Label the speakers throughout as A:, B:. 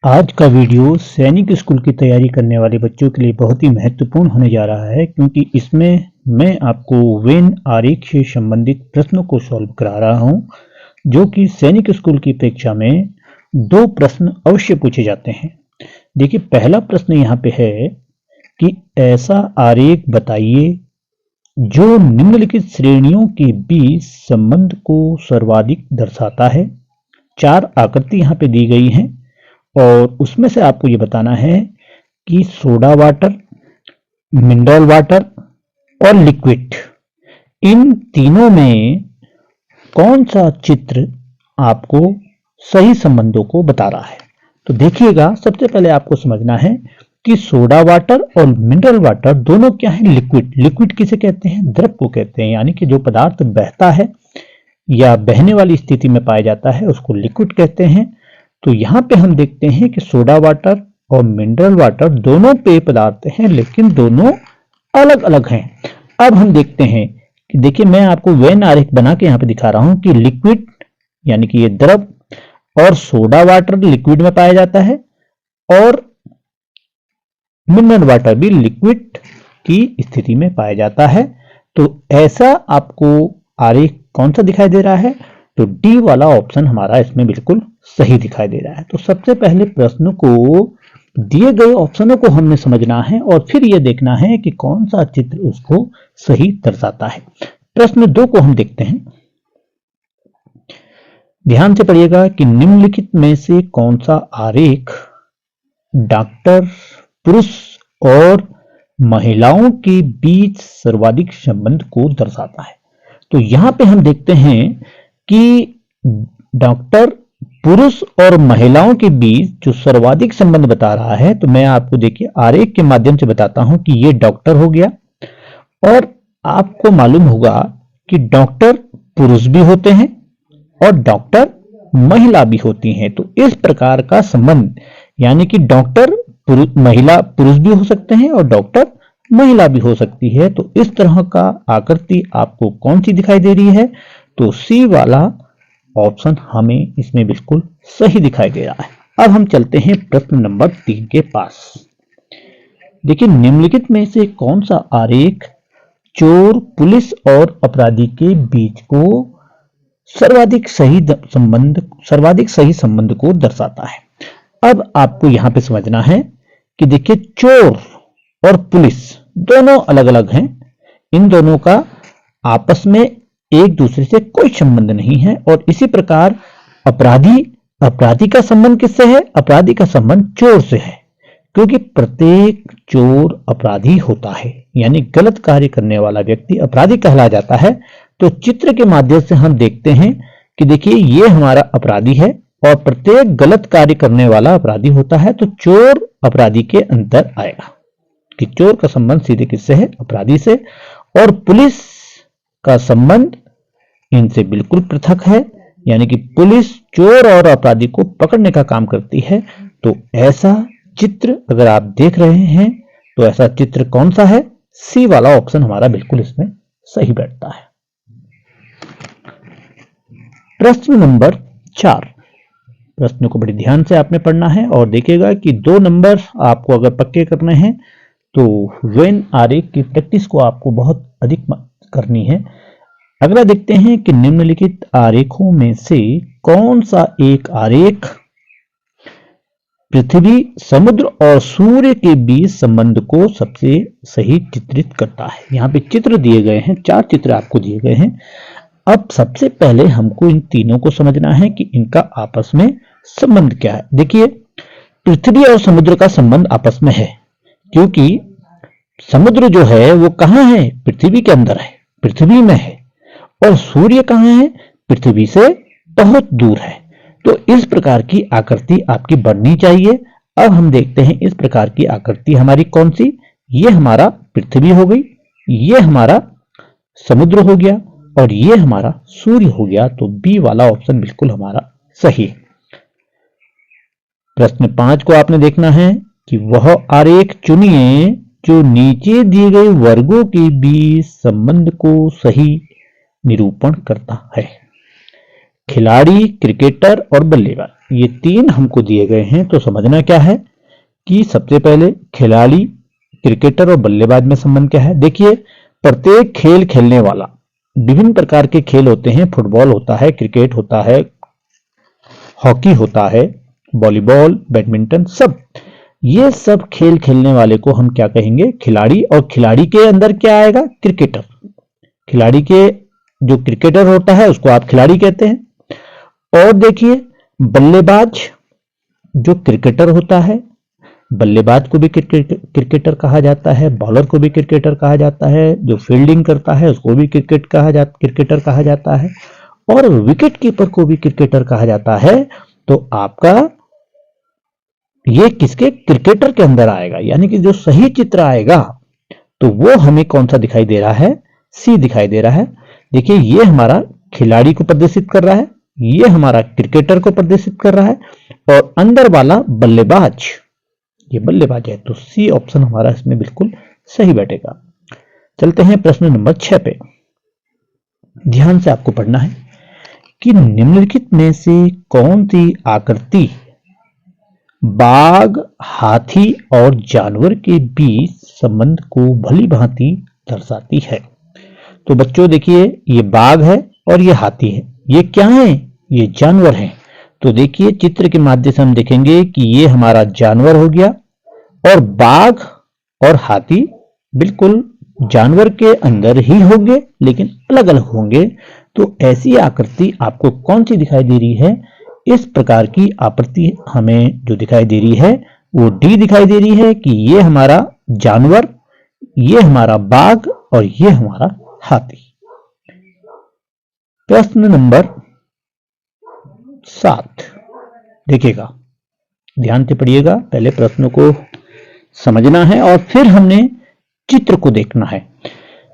A: आज का वीडियो सैनिक स्कूल की तैयारी करने वाले बच्चों के लिए बहुत ही महत्वपूर्ण होने जा रहा है, क्योंकि इसमें मैं आपको वेन आरेख से संबंधित प्रश्नों को सॉल्व करा रहा हूं, जो कि सैनिक स्कूल की परीक्षा में 2 प्रश्न अवश्य पूछे जाते हैं। देखिए, पहला प्रश्न यहाँ पे है कि ऐसा आरेख बताइए जो निम्नलिखित श्रेणियों के बीच संबंध को सर्वाधिक दर्शाता है। 4 आकृति यहाँ पे दी गई हैं और उसमें से आपको ये बताना है कि सोडा वाटर, मिनरल वाटर और लिक्विड, इन तीनों में कौन सा चित्र आपको सही संबंधों को बता रहा है। तो देखिएगा, सबसे पहले आपको समझना है कि सोडा वाटर और मिनरल वाटर दोनों क्या है? लिक्विड। लिक्विड किसे कहते हैं? द्रव को कहते हैं, यानी कि जो पदार्थ बहता है या बहने वाली स्थिति में पाया जाता है उसको लिक्विड कहते हैं। तो यहाँ पे हम देखते हैं कि सोडा वाटर और मिनरल वाटर दोनों पेय पदार्थ हैं, लेकिन दोनों अलग अलग हैं। अब हम देखते हैं कि देखिए, मैं आपको वेन आरेख बना के यहाँ पे दिखा रहा हूं कि लिक्विड यानी कि ये द्रव और सोडा वाटर लिक्विड में पाया जाता है और मिनरल वाटर भी लिक्विड की स्थिति में पाया जाता है। तो ऐसा आपको आरेख कौन सा दिखाई दे रहा है? तो डी वाला ऑप्शन हमारा इसमें बिल्कुल सही दिखाई दे रहा है। तो सबसे पहले प्रश्न को दिए गए ऑप्शनों को हमने समझना है और फिर यह देखना है कि कौन सा चित्र उसको सही दर्शाता है। प्रश्न 2 को हम देखते हैं। ध्यान से पढ़िएगा कि निम्नलिखित में से कौन सा आरेख डॉक्टर, पुरुष और महिलाओं के बीच सर्वाधिक संबंध को दर्शाता है। तो यहां पे हम देखते हैं कि डॉक्टर, पुरुष और महिलाओं के बीच जो सर्वाधिक संबंध बता रहा है, तो मैं आपको देखिए आरेख के माध्यम से बताता हूं कि ये डॉक्टर हो गया और आपको मालूम होगा कि डॉक्टर पुरुष भी होते हैं और डॉक्टर महिला भी होती हैं। तो इस प्रकार का संबंध, यानी कि डॉक्टर महिला पुरुष भी हो सकते हैं और डॉक्टर महिला भी हो सकती है। तो इस तरह का आकृति आपको कौन सी दिखाई दे रही है? तो सी वाला ऑप्शन हमें इसमें बिल्कुल सही दिखाई दे रहा है। अब हम चलते हैं प्रश्न नंबर 3 के पास। देखिए, निम्नलिखित में से कौन सा आरेख चोर, पुलिस और अपराधी के बीच को सर्वाधिक सही संबंध को दर्शाता है। अब आपको यहां पे समझना है कि देखिए, चोर और पुलिस दोनों अलग अलग हैं। इन दोनों का आपस में एक दूसरे से कोई संबंध नहीं है। और इसी प्रकार अपराधी का संबंध किससे है? अपराधी का संबंध चोर से है, क्योंकि प्रत्येक चोर अपराधी होता है, यानी गलत कार्य करने वाला व्यक्ति अपराधी कहला जाता है। तो चित्र के माध्यम से हम देखते हैं कि देखिए, ये हमारा अपराधी है और प्रत्येक गलत कार्य करने वाला अपराधी होता है। तो चोर अपराधी के अंदर आएगा कि चोर का संबंध सीधे किससे है? अपराधी से। और पुलिस का संबंध इनसे बिल्कुल पृथक है, यानी कि पुलिस चोर और अपराधी को पकड़ने का काम करती है। तो ऐसा चित्र अगर आप देख रहे हैं तो ऐसा चित्र कौन सा है? सी वाला ऑप्शन हमारा बिल्कुल इसमें सही बैठता है। प्रश्न नंबर 4। प्रश्न को बड़ी ध्यान से आपने पढ़ना है और देखिएगा कि 2 नंबर आपको अगर पक्के करने हैं तो वेन आरेख की प्रैक्टिस को आपको बहुत अधिक करनी है। अगला देखते हैं कि निम्नलिखित आरेखों में से कौन सा एक आरेख पृथ्वी, समुद्र और सूर्य के बीच संबंध को सबसे सही चित्रित करता है। यहाँ पे चित्र दिए गए हैं, 4 चित्र आपको दिए गए हैं। अब सबसे पहले हमको इन तीनों को समझना है कि इनका आपस में संबंध क्या है। देखिए, पृथ्वी और समुद्र का संबंध आपस में है, क्योंकि समुद्र जो है वो कहाँ है? पृथ्वी के अंदर है, पृथ्वी में है। और सूर्य कहाँ है? पृथ्वी से बहुत दूर है। तो इस प्रकार की आकृति आपकी बननी चाहिए। अब हम देखते हैं इस प्रकार की आकृति हमारी कौन सी? ये हमारा पृथ्वी हो गई, ये हमारा समुद्र हो गया और ये हमारा सूर्य हो गया। तो बी वाला ऑप्शन बिल्कुल हमारा सही है। प्रश्न 5 को आपने देखना है कि वह आरेख चुनिए जो नीचे दिए गए वर्गों के बीच संबंध को सही निरूपण करता है। खिलाड़ी, क्रिकेटर और बल्लेबाज। ये तीन हमको दिए गए हैं, तो समझना क्या है कि सबसे पहले खिलाड़ी, क्रिकेटर और बल्लेबाज में संबंध क्या है। देखिए, प्रत्येक खेल खेलने वाला, विभिन्न प्रकार के खेल होते हैं, फुटबॉल होता है, क्रिकेट होता है, हॉकी होता है, वॉलीबॉल, बैडमिंटन, सब ये सब खेल खेलने वाले को हम क्या कहेंगे, खिलाड़ी। और खिलाड़ी के अंदर क्या आएगा, क्रिकेटर। खिलाड़ी के जो क्रिकेटर होता है उसको आप खिलाड़ी कहते हैं। और देखिए, बल्लेबाज जो क्रिकेटर होता है, बल्लेबाज को भी क्रिकेटर कहा जाता है, बॉलर को भी क्रिकेटर कहा जाता है, जो फील्डिंग करता है उसको भी क्रिकेटर कहा जाता है, और विकेट कीपर को भी क्रिकेटर कहा जाता है। तो आपका ये किसके, क्रिकेटर के अंदर आएगा। यानी कि जो सही चित्र आएगा तो वो हमें कौन सा दिखाई दे रहा है, सी दिखाई दे रहा है। देखिए, ये हमारा खिलाड़ी को प्रदर्शित कर रहा है, ये हमारा क्रिकेटर को प्रदर्शित कर रहा है, और अंदर वाला बल्लेबाज, ये बल्लेबाज है। तो सी ऑप्शन हमारा इसमें बिल्कुल सही बैठेगा। चलते हैं प्रश्न नंबर 6 पे। ध्यान से आपको पढ़ना है कि निम्नलिखित में से कौन सी आकृति बाघ, हाथी और जानवर के बीच संबंध को भली भांति दर्शाती है। तो बच्चों देखिए, ये बाघ है और ये हाथी है, ये क्या है, ये जानवर हैं। तो देखिए, चित्र के माध्यम से हम देखेंगे कि ये हमारा जानवर हो गया, और बाघ और हाथी बिल्कुल जानवर के अंदर ही होंगे लेकिन अलग अलग होंगे। तो ऐसी आकृति आपको कौन सी दिखाई दे रही है, इस प्रकार की आकृति हमें जो दिखाई दे रही है वो डी दिखाई दे रही है कि ये हमारा जानवर, ये हमारा बाघ और ये हमारा हाथी। प्रश्न नंबर 7 देखिएगा, ध्यान से पढ़िएगा। पहले प्रश्नों को समझना है और फिर हमने चित्र को देखना है।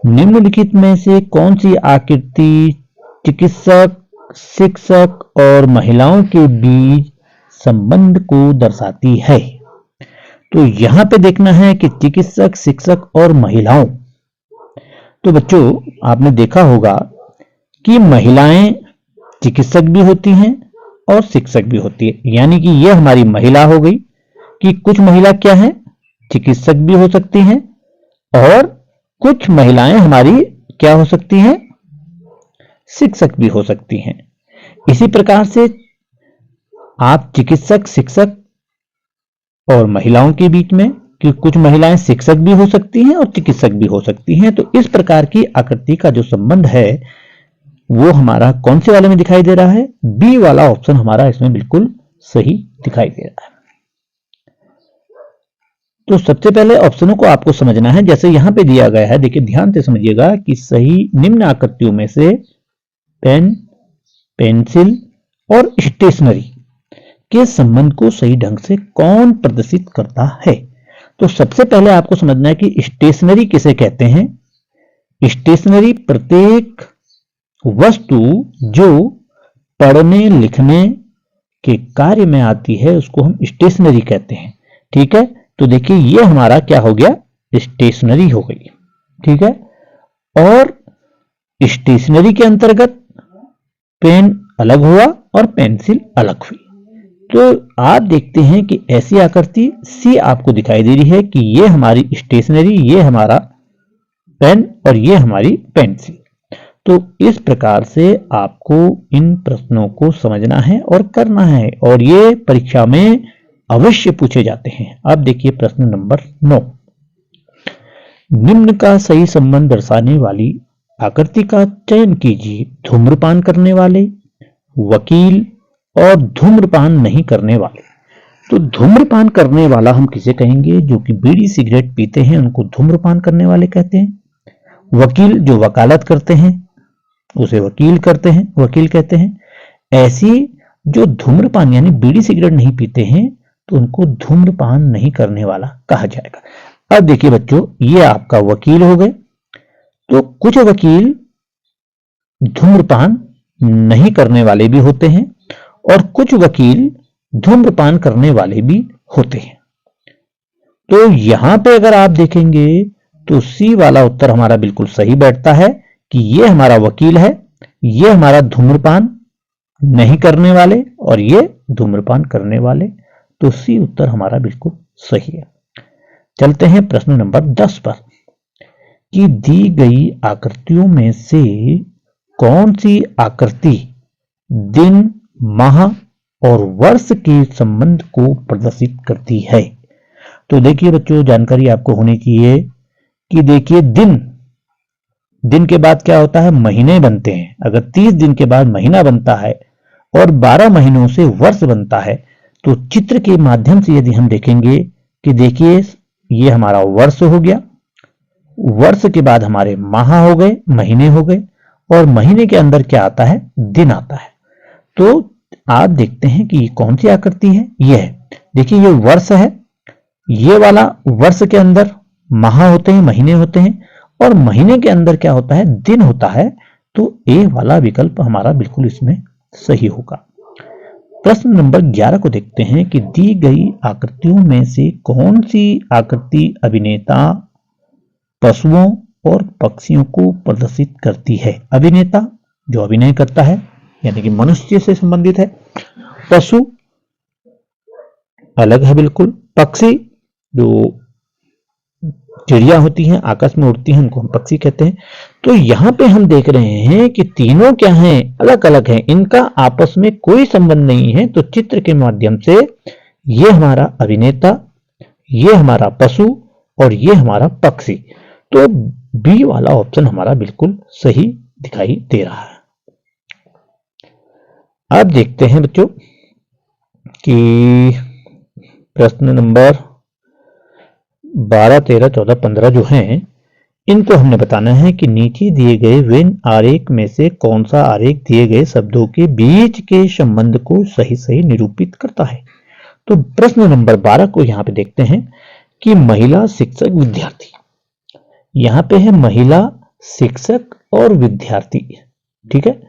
A: निम्नलिखित में से कौन सी आकृति चिकित्सक, शिक्षक और महिलाओं के बीच संबंध को दर्शाती है। तो यहां पे देखना है कि चिकित्सक, शिक्षक और महिलाओं। तो बच्चों, आपने देखा होगा कि महिलाएं चिकित्सक भी होती हैं और शिक्षक भी होती है। यानी कि यह हमारी महिला हो गई कि कुछ महिला क्या है, चिकित्सक भी हो सकती हैं, और कुछ महिलाएं हमारी क्या हो सकती हैं, शिक्षक भी हो सकती हैं। इसी प्रकार से आप चिकित्सक, शिक्षक और महिलाओं के बीच में, कि कुछ महिलाएं शिक्षक भी हो सकती हैं और चिकित्सक भी हो सकती हैं। तो इस प्रकार की आकृति का जो संबंध है वो हमारा कौन से वाले में दिखाई दे रहा है, बी वाला ऑप्शन हमारा इसमें बिल्कुल सही दिखाई दे रहा है। तो सबसे पहले ऑप्शनों को आपको समझना है, जैसे यहां पे दिया गया है। देखिए, ध्यान से समझिएगा कि सही निम्न आकृतियों में से पेन, पेंसिल और स्टेशनरी के संबंध को सही ढंग से कौन प्रदर्शित करता है। तो सबसे पहले आपको समझना है कि स्टेशनरी किसे कहते हैं। स्टेशनरी प्रत्येक वस्तु जो पढ़ने लिखने के कार्य में आती है उसको हम स्टेशनरी कहते हैं। ठीक है, तो देखिए, ये हमारा क्या हो गया, स्टेशनरी हो गई। ठीक है, और स्टेशनरी के अंतर्गत पेन अलग हुआ और पेंसिल अलग हुई। तो आप देखते हैं कि ऐसी आकृति सी आपको दिखाई दे रही है कि ये हमारी स्टेशनरी, ये हमारा पेन और ये हमारी पेंसिल। तो इस प्रकार से आपको इन प्रश्नों को समझना है और करना है, और ये परीक्षा में अवश्य पूछे जाते हैं। अब देखिए प्रश्न नंबर 9। निम्न का सही संबंध दर्शाने वाली आकृति का चयन कीजिए। धूम्रपान करने वाले, वकील और धूम्रपान नहीं करने वाले। तो धूम्रपान करने वाला हम किसे कहेंगे, जो कि बीड़ी सिगरेट पीते हैं उनको धूम्रपान करने वाले कहते हैं। वकील जो वकालत करते हैं उसे वकील कहते हैं। ऐसी जो धूम्रपान यानी बीड़ी सिगरेट नहीं पीते हैं तो उनको धूम्रपान नहीं करने वाला कहा जाएगा। अब देखिए बच्चों, ये आपका वकील हो गए। तो कुछ वकील धूम्रपान नहीं करने वाले भी होते हैं और कुछ वकील धूम्रपान करने वाले भी होते हैं। तो यहां पे अगर आप देखेंगे तो सी वाला उत्तर हमारा बिल्कुल सही बैठता है कि ये हमारा वकील है, ये हमारा धूम्रपान नहीं करने वाले और ये धूम्रपान करने वाले। तो सी उत्तर हमारा बिल्कुल सही है। चलते हैं प्रश्न नंबर 10 पर कि दी गई आकृतियों में से कौन सी आकृति दिन, माह और वर्ष के संबंध को प्रदर्शित करती है। तो देखिए बच्चों, जानकारी आपको होनी चाहिए कि देखिए दिन के बाद क्या होता है, महीने बनते हैं। अगर 30 दिन के बाद महीना बनता है और 12 महीनों से वर्ष बनता है, तो चित्र के माध्यम से यदि हम देखेंगे कि देखिए ये हमारा वर्ष हो गया, वर्ष के बाद हमारे माह हो गए, महीने हो गए, और महीने के अंदर क्या आता है, दिन आता है। तो आप देखते हैं कि कौन सी आकृति है, यह है। देखिए ये वर्ष है, ये वाला वर्ष के अंदर माह होते हैं, महीने होते हैं, और महीने के अंदर क्या होता है, दिन होता है। तो ए वाला विकल्प हमारा बिल्कुल इसमें सही होगा। प्रश्न नंबर 11 को देखते हैं कि दी गई आकृतियों में से कौन सी आकृति अभिनेता, पशुओं और पक्षियों को प्रदर्शित करती है। अभिनेता जो अभिनय करता है यानी कि मनुष्य से संबंधित है, पशु अलग है बिल्कुल, पक्षी जो चिड़िया होती हैं, आकाश में उड़ती हैं, उनको हम पक्षी कहते हैं। तो यहाँ पे हम देख रहे हैं कि तीनों क्या हैं, अलग अलग हैं, इनका आपस में कोई संबंध नहीं है। तो चित्र के माध्यम से ये हमारा अभिनेता, ये हमारा पशु और ये हमारा पक्षी। तो बी वाला ऑप्शन हमारा बिल्कुल सही दिखाई दे रहा है। अब देखते हैं बच्चों कि प्रश्न नंबर 12, 13, 14, 15 जो हैं, इनको हमने बताना है कि नीचे दिए गए वेन आरेख में से कौन सा आरेख दिए गए शब्दों के बीच के संबंध को सही सही निरूपित करता है। तो प्रश्न नंबर 12 को यहाँ पे देखते हैं कि महिला शिक्षक विद्यार्थी। यहाँ पे है महिला शिक्षक और विद्यार्थी, ठीक है।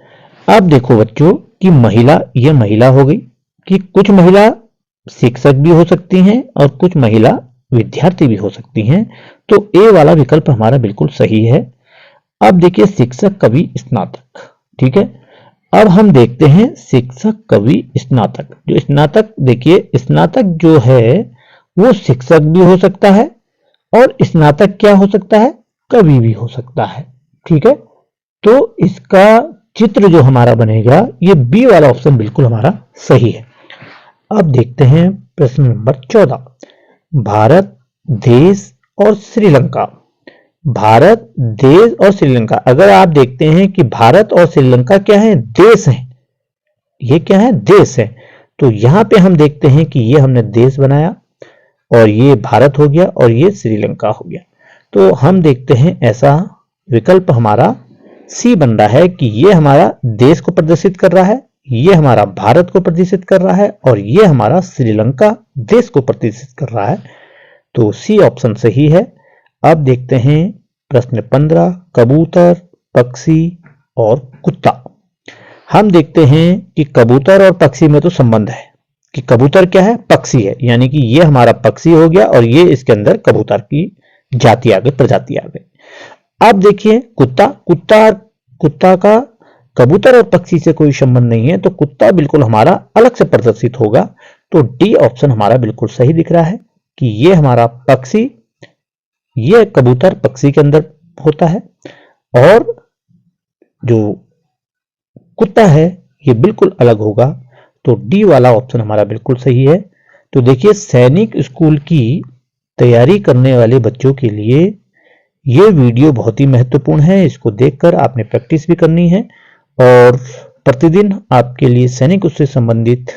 A: अब देखो बच्चों कि महिला, ये महिला हो गई कि कुछ महिला शिक्षक भी हो सकती हैं और कुछ महिला विद्यार्थी भी हो सकती हैं। तो ए वाला विकल्प हमारा बिल्कुल सही है। अब देखिए शिक्षक कवि स्नातक, ठीक है। अब हम देखते हैं शिक्षक कवि स्नातक। जो स्नातक, देखिए स्नातक जो है वो शिक्षक भी हो सकता है और स्नातक क्या हो सकता है, कवि भी हो सकता है, ठीक है। तो इसका चित्र जो हमारा बनेगा, ये बी वाला ऑप्शन बिल्कुल हमारा सही है। अब देखते हैं प्रश्न नंबर 14, भारत, देश और श्रीलंका। भारत, देश और श्रीलंका। अगर आप देखते हैं कि भारत और श्रीलंका क्या है, देश है, ये क्या है, देश है। तो यहां पे हम देखते हैं कि ये हमने देश बनाया और ये भारत हो गया और ये श्रीलंका हो गया। तो हम देखते हैं ऐसा विकल्प हमारा सी बन रहा है कि ये हमारा देश को प्रदर्शित कर रहा है, ये हमारा भारत को प्रदर्शित कर रहा है और ये हमारा श्रीलंका देश को प्रदर्शित कर रहा है। तो सी ऑप्शन सही है। अब देखते हैं प्रश्न 15, कबूतर, पक्षी और कुत्ता। हम देखते हैं कि कबूतर और पक्षी में तो संबंध है कि कबूतर क्या है, पक्षी है, यानी कि ये हमारा पक्षी हो गया और ये इसके अंदर कबूतर की जाति आ गई, प्रजाति आ गई। अब देखिए कुत्ता का कबूतर और पक्षी से कोई संबंध नहीं है, तो कुत्ता बिल्कुल हमारा अलग से प्रदर्शित होगा। तो डी ऑप्शन हमारा बिल्कुल सही दिख रहा है कि ये हमारा पक्षी, ये कबूतर पक्षी के अंदर होता है और जो कुत्ता है ये बिल्कुल अलग होगा। तो डी वाला ऑप्शन हमारा बिल्कुल सही है। तो देखिए सैनिक स्कूल की तैयारी करने वाले बच्चों के लिए ये वीडियो बहुत ही महत्वपूर्ण है। इसको देखकर आपने प्रैक्टिस भी करनी है और प्रतिदिन आपके लिए सैनिक उससे संबंधित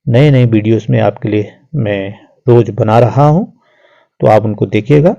A: नए नए वीडियोस में आपके लिए मैं रोज बना रहा हूं, तो आप उनको देखिएगा।